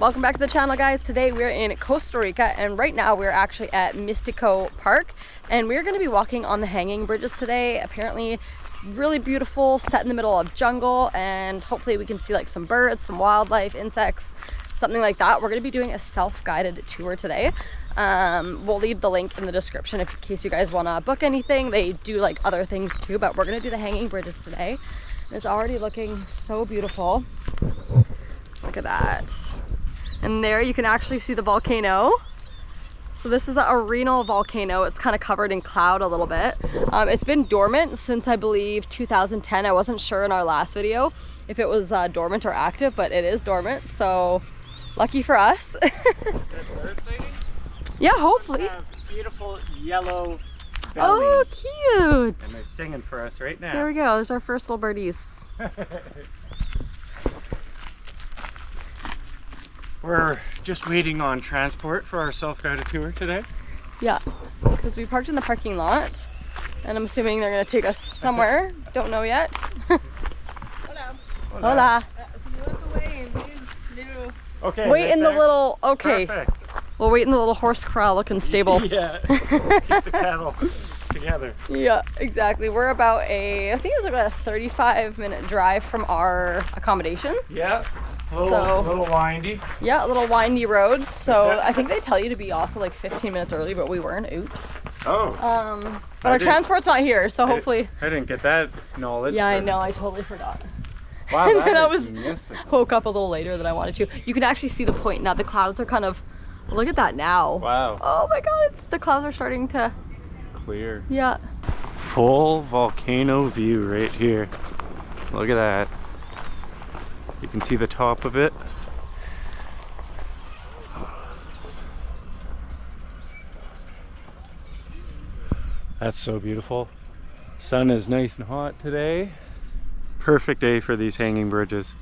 Welcome back to the channel, guys. Today we're in Costa Rica and right now we're actually at Mistico Park and we're going to be walking on the hanging bridges today. Apparently it's really beautiful, set in the middle of jungle, and hopefully we can see like some birds, some wildlife, insects, something like that. We're going to be doing a self-guided tour today. We'll leave the link in the description in case you guys want to book anything. They do like other things too, but we're going to do the hanging bridges today. It's already looking so beautiful. Look at that. And there you can actually see the volcano. So this is the Arenal volcano. It's kind of covered in cloud a little bit. It's been dormant since I believe 2010. I wasn't sure in our last video if it was dormant or active, but it is dormant. So lucky for us. Yeah, hopefully. Beautiful yellow bellies. Oh, cute. And they're singing for us right now. There we go. There's our first little birdies. We're just waiting on transport for our self-guided tour today. Yeah, because we parked in the parking lot and I'm assuming they're going to take us somewhere. Don't know yet. Hola. Hola. So you want to wait in this little... Okay. Wait in the little, okay. Perfect. We'll wait in the little horse corral looking stable. Yeah. Keep the cattle together. Yeah, exactly. We're about I think it was about a 35-minute drive from our accommodation. Yeah. A little windy. Yeah, a little windy road. So I think they tell you to be also like 15 minutes early, but we weren't. Oops. Oh. But our transport's not here, so hopefully. I didn't get that knowledge. Yeah, I know. I totally forgot. Wow, And then I is mystical. woke up a little later than I wanted to. You can actually see the point now. The clouds are kind of, look at that now. Wow. Oh my God, the clouds are starting to, Clear. yeah. Full volcano view right here. Look at that. You can see the top of it. That's so beautiful. Sun is nice and hot today. Perfect day for these hanging bridges.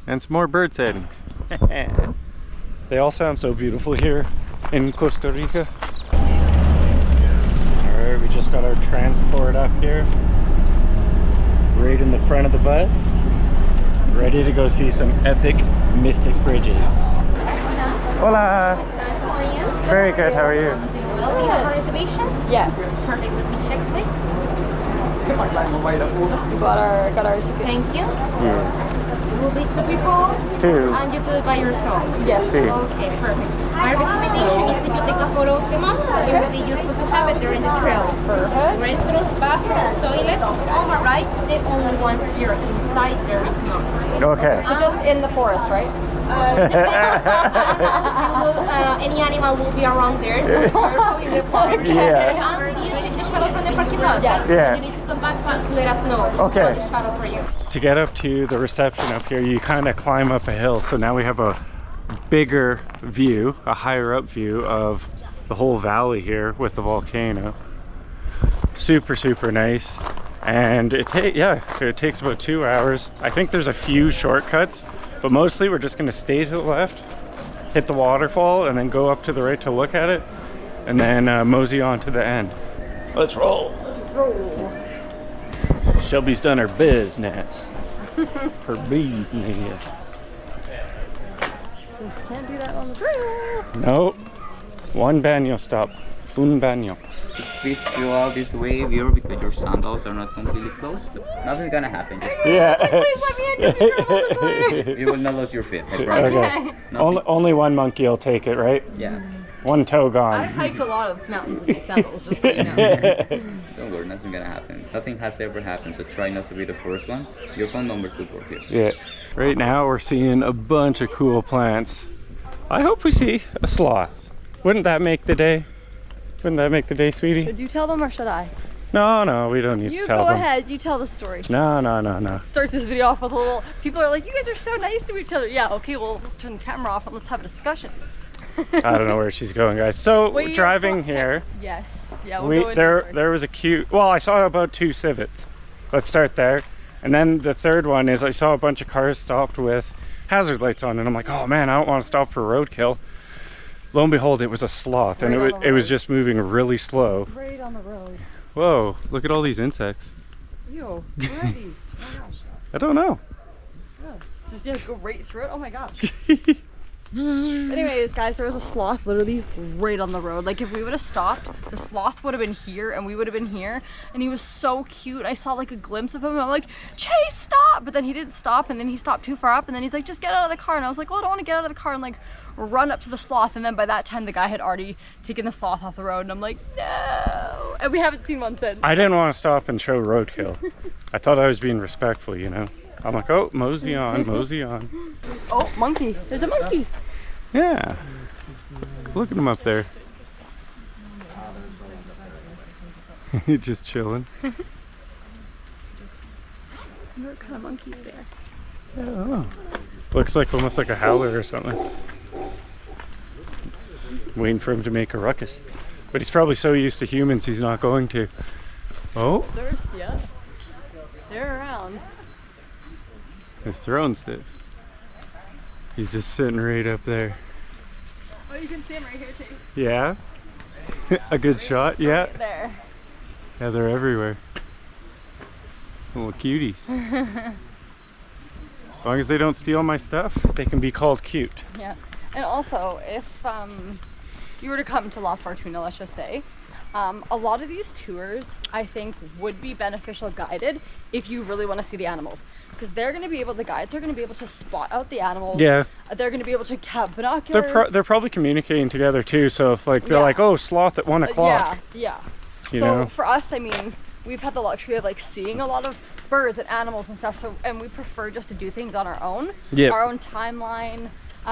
And some more bird sightings. They all sound so beautiful here in Costa Rica. Alright, we just got our transport up here. Right in the front of the bus. Ready to go see some epic mystic bridges. Hola! How are you? Very good, how are you? I'm doing well. Do you have a reservation? Yes. Perfect. Let me check, please. We got our ticket. Thank you. Yeah. Will be two people, Two. and you do it by yourself. Yes. Sí. Okay, perfect. My recommendation is if you take a photo of them, it will be useful to have it during the trail. Perfect. Restrooms, bathrooms, toilets, on my right, the only ones here. Inside there is not. Okay. So just in the forest, right? Depends. Any animal will be around there, so be careful in the park. Yeah. And do you take the shuttle from the parking lot? Yes. Yeah. You need to come back, just let us know. Okay. We'll call the shuttle for you. To get up to the reception up here, you kind of climb up a hill. So now we have a bigger view, a higher up view of the whole valley here with the volcano. Super, super nice. And it takes about 2 hours. I think there's a few shortcuts, but mostly we're just gonna stay to the left, hit the waterfall, and then go up to the right to look at it, and then mosey on to the end. Let's roll. Shelby's done her business. Her business. Can't do that on the trail. Nope. One baño stop. Un baño. Please go out this way, viewer, because your sandals are not completely closed. Nothing's gonna happen. Just Yeah. Please let me in. This way. you will not lose your feet. I promise. Okay. Nothing- Only one monkey will take it, right? Yeah. One toe I've gone. hiked a lot of mountains in these sandals, just so you know. Don't worry, nothing's gonna happen. Nothing has ever happened, so try not to be the first one. You're phone number 2 for here. Yeah. Right now we're seeing a bunch of cool plants. I hope we see a sloth. Wouldn't that make the day? Wouldn't that make the day, sweetie? Should you tell them or should I? No, we don't need You to tell go them. ahead, you tell the story. No. Start this video off with a little, people are like, you guys are so nice to each other. Yeah, okay, well, let's turn the camera off and let's have a discussion. I don't know where she's going, guys. So Wait, you're driving so- here, Yes. Yeah, we'll go in there was a cute. Well, I saw about 2 civets. Let's start there, and then the third one is I saw a bunch of cars stopped with hazard lights on, and I'm like, oh man, I don't want to stop for roadkill. Lo and behold, it was a sloth, and Right on the it was road. just moving really slow. Right on the road. Whoa! Look at all these insects. Ew, where are these? Oh my gosh. I don't know. Just yeah, go right through it. Oh my gosh. Anyways, guys, there was a sloth literally right on the road. Like if we would have stopped, the sloth would have been here and we would have been here. And he was so cute. I saw like a glimpse of him and I'm like, Chase, stop! But then he didn't stop and then he stopped too far up and then he's like, just get out of the car. And I was like, well, I don't want to get out of the car and like run up to the sloth. And then by that time the guy had already taken the sloth off the road and I'm like, no. And we haven't seen one since. I didn't want to stop and show roadkill. I thought I was being respectful, you know. I'm like, oh, mosey on, mosey on. Oh, monkey. There's a monkey. Yeah. Look at him up there. He's just chilling. What kind of monkey's there? I don't know. Looks like almost like a howler or something. Waiting for him to make a ruckus. But he's probably so used to humans he's not going to. Oh, Yeah. They're around. his throne's stiff. He's just sitting right up there. Oh, you can see him right here, Chase. Yeah? A good shot? Yeah. Right there. Yeah, they're everywhere. Little cuties. As long as they don't steal my stuff, they can be called cute. Yeah. And also, if you were to come to La Fortuna, let's just say, a lot of these tours, I think, would be beneficial guided if you really want to see the animals. Because they're going to be able, the guides are going to be able to spot out the animals. Yeah. They're going to be able to have binoculars. They're probably communicating together too, so if like they're Yeah. like, oh, sloth at 1 o'clock. Yeah. You So know? for us, I mean, we've had the luxury of like seeing a lot of birds and animals and stuff, so and we prefer just to do things on our own. Yep. Our own timeline.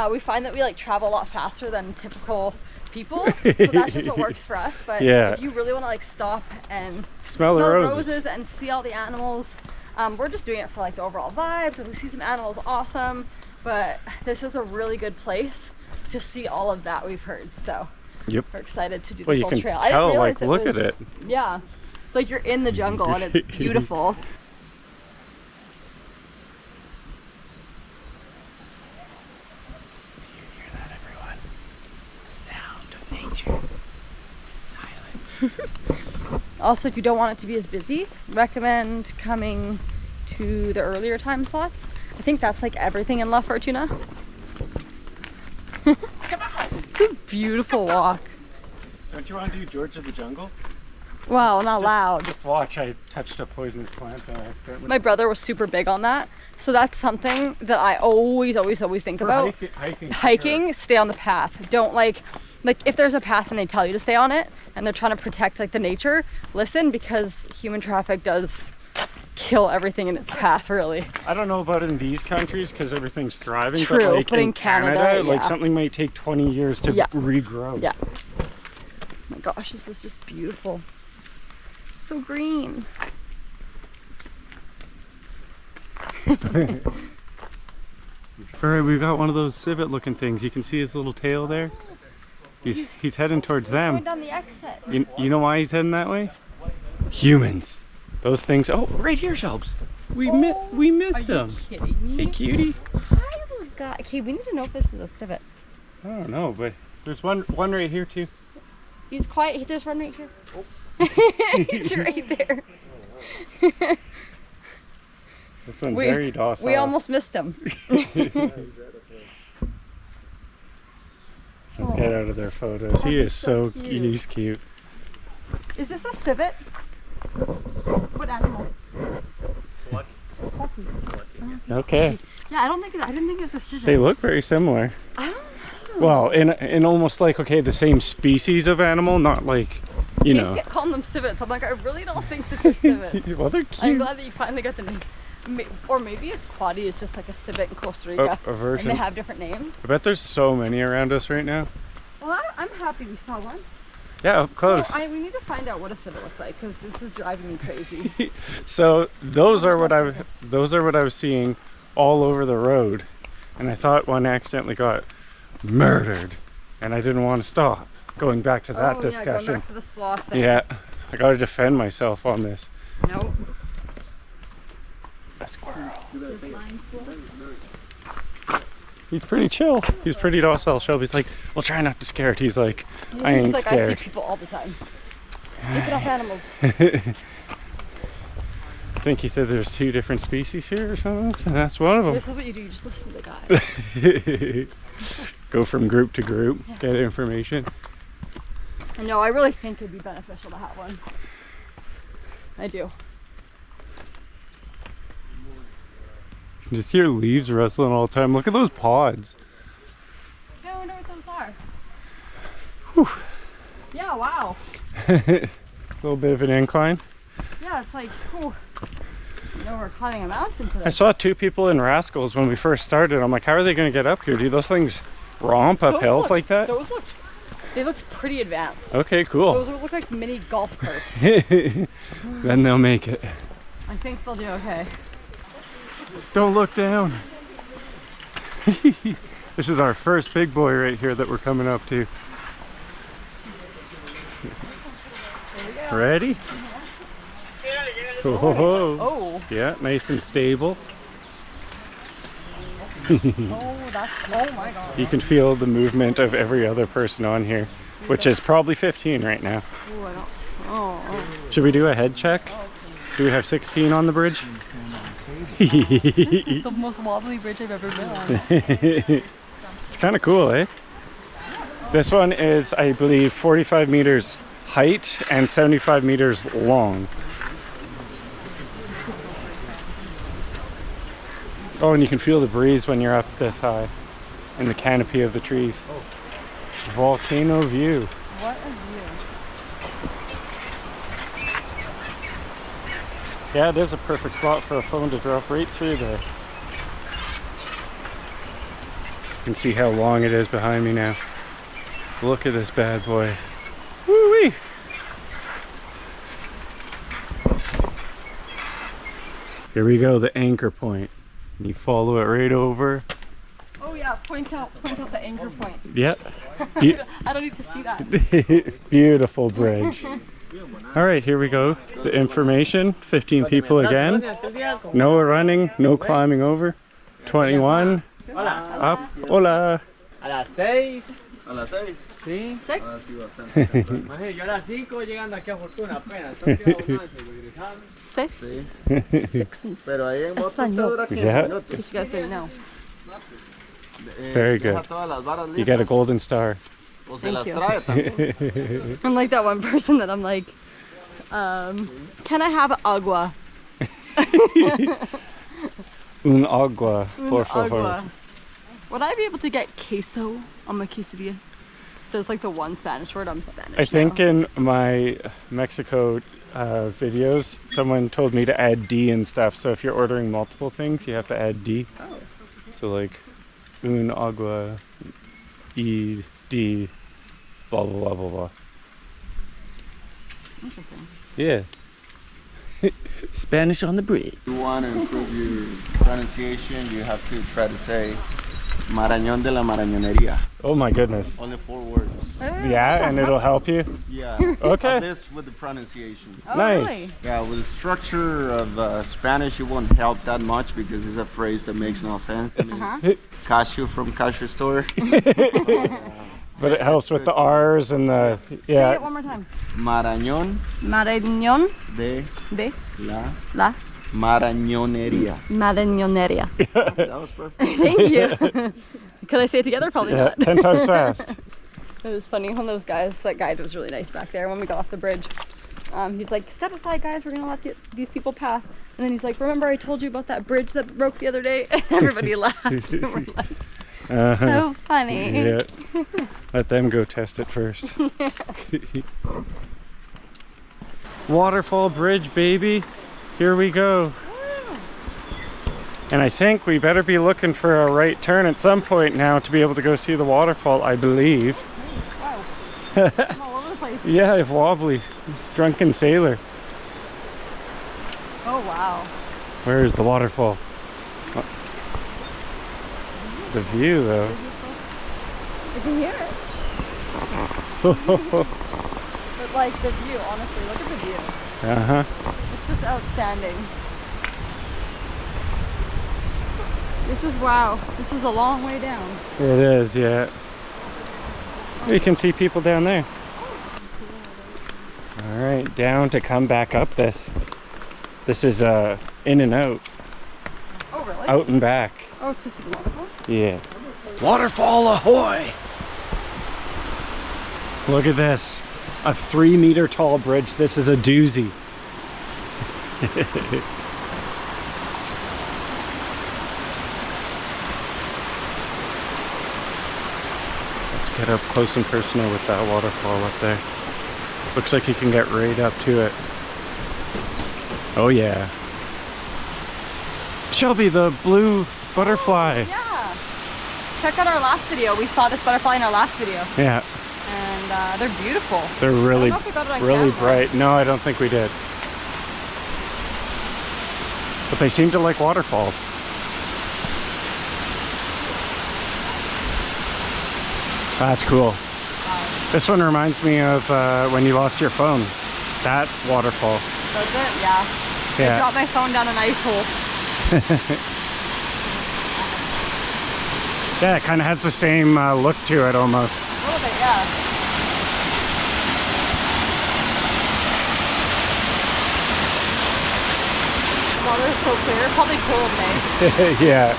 We find that we like travel a lot faster than typical people, so that's just what works for us. But Yeah. if you really want to like stop and Smell the roses. and see all the animals, we're just doing it for like the overall vibes. If we see some animals, awesome. But this is a really good place to see all of that we've heard. So Yep. we're excited to do Well, this you whole can trail. I tell, didn't like, realize look at was- it. Yeah. It's like you're in the jungle and it's beautiful. Also, if you don't want it to be as busy, recommend coming to the earlier time slots. I think that's like everything in La Fortuna. It's a beautiful walk. Don't you want to do George of the Jungle? Wow, not loud. Just watch. I touched a poisonous plant on accident. My brother was super big on that. So that's something that I always think about. Hiking, stay on the path. Don't like if there's a path and they tell you to stay on it and they're trying to protect like the nature, listen, because human traffic does kill everything in its path, really. I don't know about in these countries because everything's thriving. True, but, like, but in in Canada, like yeah. something might take 20 years to Yeah. regrow. Yeah. Oh my gosh, this is just beautiful. So green. All right, we've got one of those civet looking things. You can see his little tail there. He's heading towards Going them. down the exit. You know why he's heading that way? Humans. Those things. Oh, right here, Shelbs. We missed him. Kidding me? Hey, cutie. Hi, little guy. Okay, we need to know if this is a civet. I don't know, but there's one right here too. He's quiet. He just run right here. He's right there. This one's very docile. We almost missed him. Let's get out of their photos. He is so cute. he's cute. Is this a civet? What animal? Okay. Yeah, I didn't think it was a civet. They look very similar. I don't know. Well, in almost like the same species of animal, not like you know. Keep calling them civets. I'm like, I really don't think that they're civets. Well, they're cute. I'm glad that you finally got the name. Or maybe a quaddy is just like a civet in Costa Rica. A version. And they have different names. I bet there's so many around us right now. Well, I'm happy we saw one. Yeah, up close. So we need to find out what a civet looks like because this is driving me crazy. So those are what I was seeing all over the road, and I thought one accidentally got murdered, and I didn't want to stop. Going back to that Yeah, discussion. going back to the sloth thing. Yeah, I got to defend myself on this. Nope. A squirrel. He's pretty chill. He's pretty docile. Shelby's like, well, try not to scare it. He's like, I ain't He's like, scared. I see people all the time. Take it off animals. I think he said there's 2 different species here or something, and that's one of them. This is what you do, you just listen to the guy. Go from group to group, get information. No, I really think it'd be beneficial to have one. I do. You just hear leaves rustling all the time. Look at those pods. Yeah, I wonder what those are. Whew. Yeah, wow. A little bit of an incline. Yeah, it's like, whew. You know, we're climbing a mountain today. I saw 2 people in Rascals when we first started. I'm like, how are they going to get up here? Do those things romp up Those hills look- like that? They looked pretty advanced. Okay, cool. Those would look like mini golf carts. Then they'll make it. I think they'll do okay. Don't look down. This is our first big boy right here that we're coming up to. Ready? Oh, Oh, yeah, nice and stable. oh, that's, oh my god. You can feel the movement of every other person on here, which is probably 15 right now. Ooh, I don't, oh. Should we do a head check? Do we have 16 on the bridge? It's the most wobbly bridge I've ever been on. It's kind of cool, eh? This one is, I believe, 45 meters height and 75 meters long. Oh, and you can feel the breeze when you're up this high in the canopy of the trees. Volcano view. What a view. Yeah, there's a perfect spot for a phone to drop right through there. You can see how long it is behind me now. Look at this bad boy. Woo-wee! Here we go, the anchor point. You follow it right over. Oh yeah, point out the anchor point. Yep. I don't need to see that. Beautiful bridge. All right, here we go. The information, 15 people again. No running, no climbing over. 21. Up. Hola. A las 6. A las 6. Sí. 6? Imagínate, yo a las 5 llegando aquí a Fortuna apenas. Solo queda un antes, regresando. 6? 6 and Pero ahí en moto Español. dura 15 Yeah. minutos. You guys say no. Very Deja good. todas las varas You get a listas, golden star. o se Thank las you. trae también. I'm like that one person that I'm like, can I have agua? Un agua, por Un favor. agua. Would I be able to get queso on my quesadilla? So it's like the one Spanish word. I'm Spanish. I think now. in my Mexico videos, someone told me to add D and stuff. So if you're ordering multiple things, you have to add D. Oh. So like, un agua, y D, blah blah blah blah blah. Interesting. Yeah. Spanish on the bridge. If you want to improve your pronunciation, you have to try to say Marañón de la Marañonería. Oh my goodness. Only 4 words. Yeah, and it'll help you. Yeah. Okay. At least with the pronunciation. Oh, Nice. Really? Yeah, with the structure of Spanish, it won't help that much because it's a phrase that makes no sense. I mean, it's cashew from cashew store. But it helps with the R's and the, Say it yeah. one more time. Marañón Marañón de de la la Marañonería. Marañonería. That was perfect. Thank you. Could I say it together? Probably Yeah, not. 10 times fast. It was funny. One of those guys, that guide was really nice back there when we got off the bridge. He's like, step aside, guys. We're going to let these people pass. And then he's like, remember I told you about that bridge that broke the other day? And everybody laughed. And we're like, Uh-huh. so funny. Yeah. Let them go test it first. Waterfall bridge, baby. Here we go. And I think we better be looking for a right turn at some point now to be able to go see the waterfall, I believe. Wow. I'm all over the place. Yeah, wobbly. Drunken sailor. Oh, wow. Where is the waterfall? Oh. The view, though. You can hear it. But like the view, honestly, look at the view. Uh-huh. It's just outstanding. This is wow. This is a long way down. It is, yeah. You can see people down there. All right, down to come back up this. This is in and out, Oh, really? out and back. Oh, it's just a waterfall? Yeah. Waterfall ahoy! Look at this. A 3-meter tall bridge. This is a doozy. Let's get up close and personal with that waterfall up there. Looks like you can get right up to it. Oh yeah. Shelby, the blue butterfly. Yeah. Check out our last video. We saw this butterfly in our last video. Yeah, And they're beautiful. they're really, I don't know if we got it on really camera. bright. No, I don't think we did. But they seem to like waterfalls. That's cool. This one reminds me of when you lost your phone. That waterfall. Does it? Yeah. I Yeah. dropped my phone down an ice hole. Yeah, it kind of has the same look to it almost. A little bit, yeah. Water's so clear. Probably cold, May. Yeah.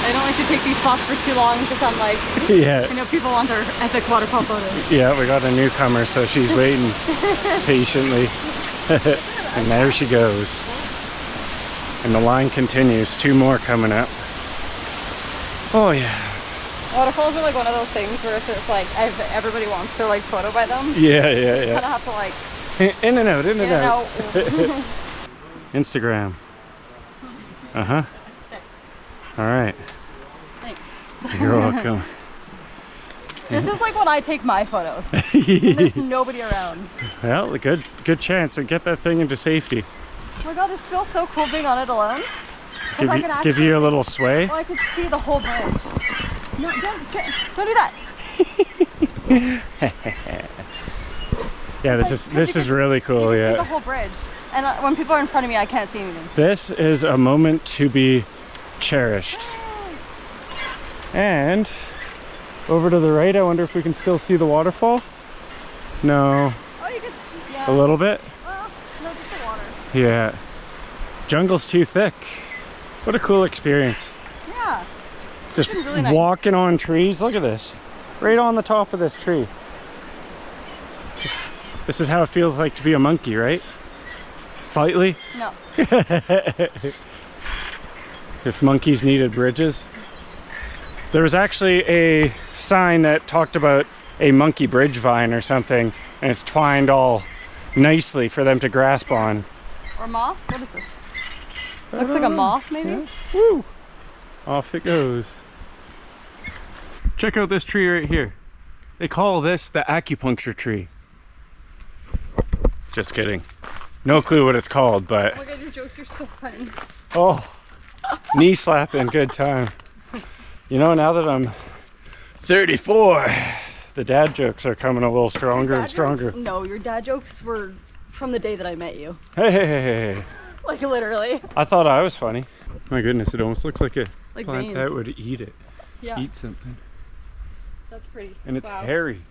I don't like to take these spots for too long because I'm like, Yeah. I know people want their epic waterfall photos. Yeah, we got a newcomer, so she's waiting patiently. And there she goes. And the line continues. 2 more coming up. Oh yeah. Waterfalls are like one of those things where if it's like everybody wants their like photo by them, Yeah, you yeah, kind yeah. of have to like, In and out, in and you out. know. Instagram. Uh-huh. All right. Thanks. You're welcome. This is like when I take my photos. There's nobody around. Well, a good chance to get that thing into safety. Oh my god, this feels so cool being on it alone. 'Cause I can Give you a little sway. Oh, I could see the whole bridge. No, don't do that. Yeah, this is really You cool. can see the Yeah. whole bridge. And when people are in front of me, I can't see anything. This is a moment to be cherished. And over to the right, I wonder if we can still see the waterfall. No, Oh, you can see, yeah. a little bit. Well, no, just the water. Yeah. Jungle's too thick. What a cool experience. Yeah. Just been really nice. walking on trees. Look at this. Right on the top of this tree. This is how it feels like to be a monkey, right? Slightly. No. If monkeys needed bridges. There was actually a sign that talked about a monkey bridge vine or something, and it's twined all nicely for them to grasp on. Or moth? What is this? Looks like a moth, maybe? Yeah. Woo! Off it goes. Check out this tree right here. They call this the acupuncture tree. Just kidding. No clue what it's called, but Oh my god, your jokes are so funny. oh, knee slapping, good time. You know, now that I'm 34, the dad jokes are coming a little stronger and stronger. No, your dad jokes were from the day that I met you. Hey, hey, hey, hey. Like literally. I thought I was funny. My goodness, it almost looks like a Like plant veins. that would eat it. Yeah, Eat something. that's pretty. And it's Wow. hairy.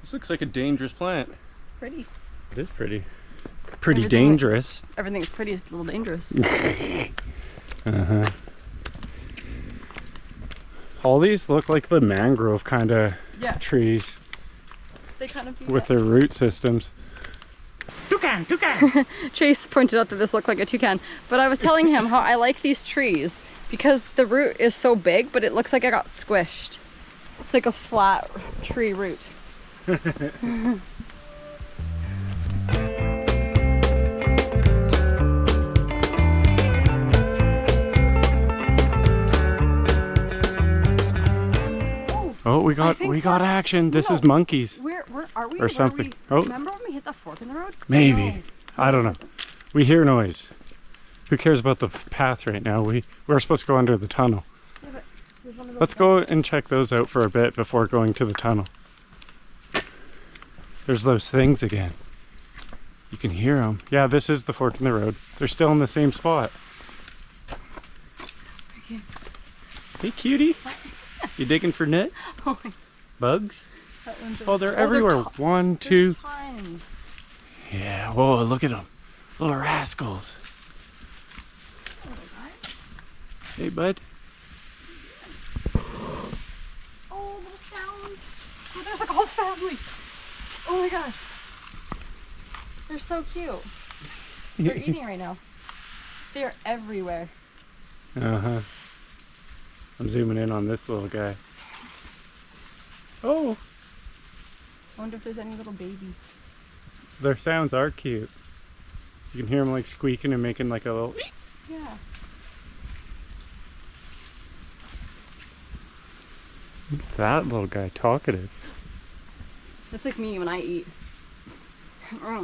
This looks like a dangerous plant. Pretty. It is pretty. Pretty Everything- dangerous. Everything's pretty, it's a little dangerous. Uh-huh. All these look like the mangrove kind of Yeah, trees they kind of do with that. their root systems. Toucan, toucan. Chase pointed out that this looked like a toucan, but I was telling him how I like these trees because the root is so big, but it looks like it got squished. It's like a flat tree root. Oh, we got think action. This No. is monkeys. Where are we? Or Where something. We, Oh. Remember when we hit the fork in the road? Maybe. No. I don't know. We hear noise. Who cares about the path right now? We're supposed to go under the tunnel. There's one of those Let's go and check those out for a bit before going to the tunnel. There's those things again. You can hear them. Yeah, this is the fork in the road. They're still in the same spot. Hey, cutie. You digging for nuts? Oh my- Bugs? That one's Oh, they're everywhere. One, two. Tons. Yeah, whoa, look at them. Little rascals. Hey, bud. Oh, little sound. Oh, there's like a whole family. Oh my gosh. They're so cute. They're eating right now. They're everywhere. Uh-huh. I'm zooming in on this little guy. Oh, I wonder if there's any little babies. their sounds are cute. You can hear them like squeaking and making like a little... Yeah. What's that little guy? Talkative. That's like me when I eat. Yeah,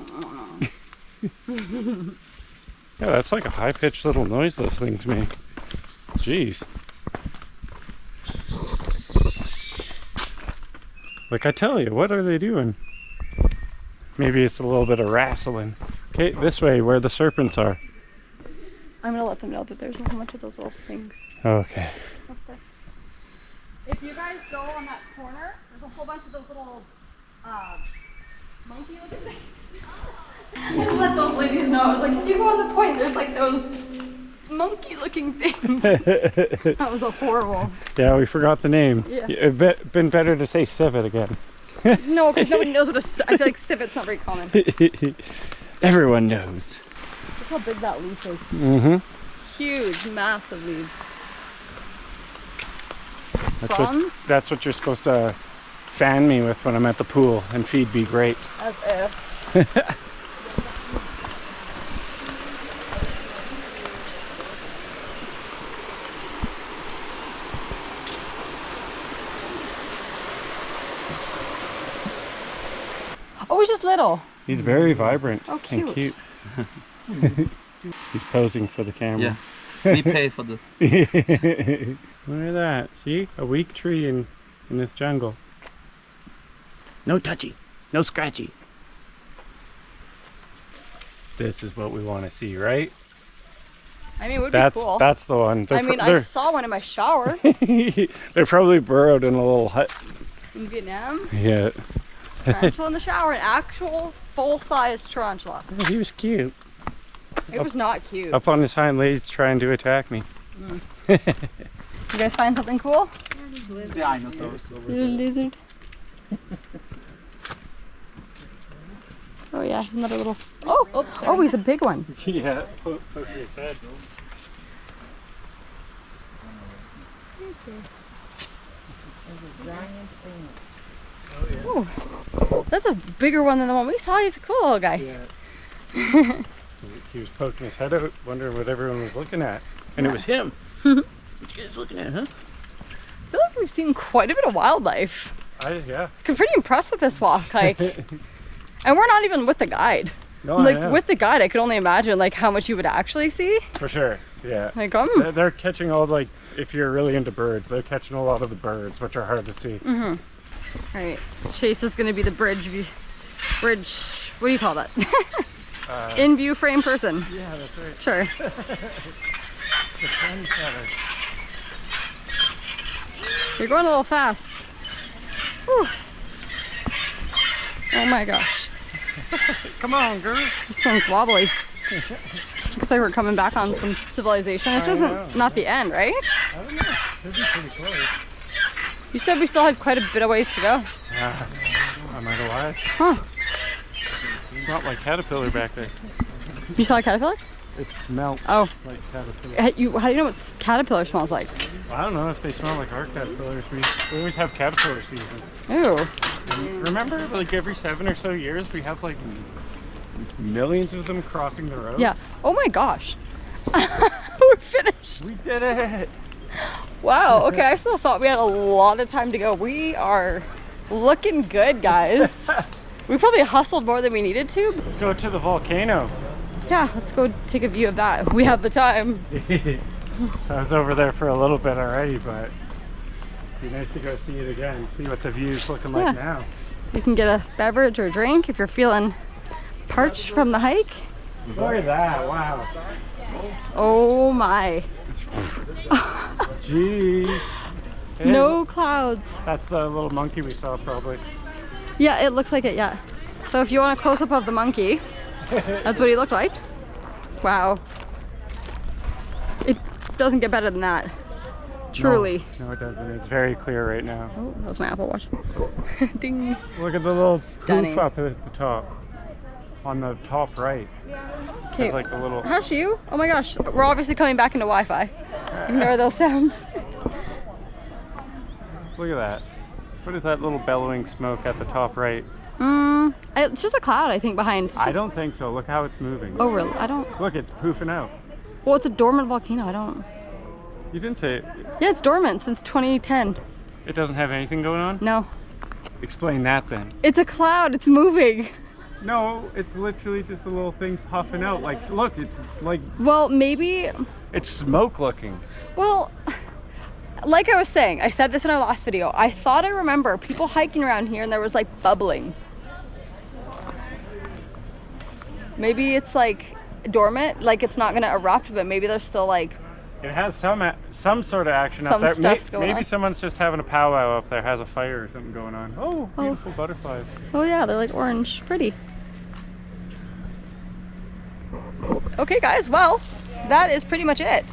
that's like a high-pitched little noise those things make. Jeez. Like I tell you, what are they doing? Maybe it's a little bit of wrestling. Okay, this way where the serpents are. I'm gonna let them know that there's a whole bunch of those little things. Okay. Up there. If you guys go on that corner, there's a whole bunch of those little monkey looking things. I let those ladies know. I was like, if you go on the point, there's like those monkey looking things. That was a horrible. Yeah, we forgot the name. Yeah. It'd been better to say civet again. No, because nobody knows what I feel like civet's not very common. Everyone knows. Look how big that leaf is. Mm-hmm. Huge, massive leaves. That's what you're supposed to fan me with when I'm at the pool and feed me grapes. As if. Oh, he's just little. He's very vibrant Oh, and cute. cute. He's posing for the camera. Yeah, we pay for this. Look at that. See? A weak tree in this jungle. No touchy. No scratchy. This is what we want to see, right? I mean, it would be cool. That's the one. I mean, I saw one in my shower They're probably burrowed in a little hut. in Vietnam. Yeah. Tarantula in the shower, an actual full-size tarantula. Oh, he was cute. It was not cute. Up on his hind legs trying to attack me. You guys find something cool? Dinosaurs. Little lizard. Oh yeah, another little. Oh, he's a big one. Yeah, poke his head. Ooh, that's a bigger one than the one we saw. He's a cool little guy. Yeah. He was poking his head out, wondering what everyone was looking at. And it was him. What you guys looking at, huh? I feel like we've seen quite a bit of wildlife. Yeah. I'm pretty impressed with this walk. Like, and we're not even with the guide. No, Like with the guide, I could only imagine like how much you would actually see. For sure, yeah. Like, They're catching all, like, if you're really into birds, they're catching a lot of the birds, which are hard to see. All right, Chase is gonna be the bridge, what do you call that? In view frame person. Yeah, that's right. Sure. The sun feather. You're going a little fast. Whew. Oh my gosh. Come on, girl. This one's wobbly. Looks like we're coming back on some civilization. This isn't not the end, right? I don't know. Could be pretty close. You said we still had quite a bit of ways to go. I might have lied. Huh. It's not like caterpillar back there. You saw a caterpillar? It smells Oh. like caterpillar. How do you know what caterpillar smells like? I don't know if they smell like our caterpillars. We always have caterpillar season. Ooh. And remember, like every 7 or so years, we have like millions of them crossing the road? Yeah. Oh my gosh. We're finished. We did it! Wow. Okay, I still thought we had a lot of time to go. We are looking good, guys. We probably hustled more than we needed to. Let's go to the volcano. Yeah, let's go take a view of that. We have the time. I was over there for a little bit already, but it'd be nice to go see it again, see what the view's looking like now. You can get a beverage or drink if you're feeling parched from the hike. Look at that, wow. Oh my. Jeez. Hey, No clouds. that's the little monkey we saw probably. Yeah, it looks like it, yeah. So if you want a close-up of the monkey, that's what he looked like. Wow. It doesn't get better than that. Truly. No, it doesn't. It's very clear right now. Oh, that was my Apple Watch. Ding. Look at the little Stunning. poof up at the top. On the top right. Okay. It's like a little... Hush you? Oh my gosh. We're obviously coming back into Wi-Fi. Ignore those sounds. Look at that. What is that little bellowing smoke at the top right? It's just a cloud, I think, behind. It's I just- don't think so. Look how it's moving. Oh, really? I don't. Look, it's poofing out. Well, it's a dormant volcano. I don't. You didn't say it. Yeah, it's dormant since 2010. It doesn't have anything going on? No. Explain that then. It's a cloud. It's moving. No, it's literally just a little thing puffing out. Like, look, it's like, Well, maybe. it's smoke looking. Well, like I was saying, I said this in our last video. I thought I remember people hiking around here and there was like bubbling. Maybe it's like dormant, like it's not gonna erupt, but maybe there's still like. It has some sort of action Some up there. stuff's going Maybe on. someone's just having a powwow up there, has a fire or something going on. Oh, beautiful butterflies. Oh yeah, they're like orange, pretty. Okay guys, well, that is pretty much it.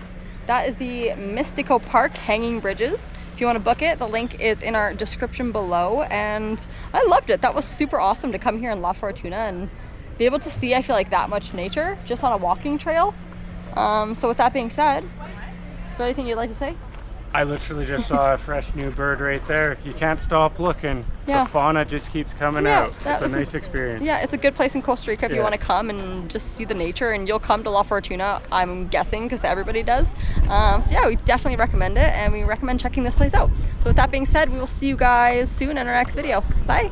That is the Mystico Park Hanging Bridges. If you want to book it, the link is in our description below, and I loved it. That was super awesome to come here in La Fortuna and be able to see, I feel like, that much nature just on a walking trail. So with that being said, is there anything you'd like to say? I literally just saw a fresh new bird right there. You can't stop looking. Yeah. The fauna just keeps coming Yeah, out. that It's a was nice experience. Yeah, it's a good place in Costa Rica if you Yeah. want to come and just see the nature, and you'll come to La Fortuna, I'm guessing, because everybody does. So yeah, we definitely recommend it, and we recommend checking this place out. So with that being said, we will see you guys soon in our next video. Bye.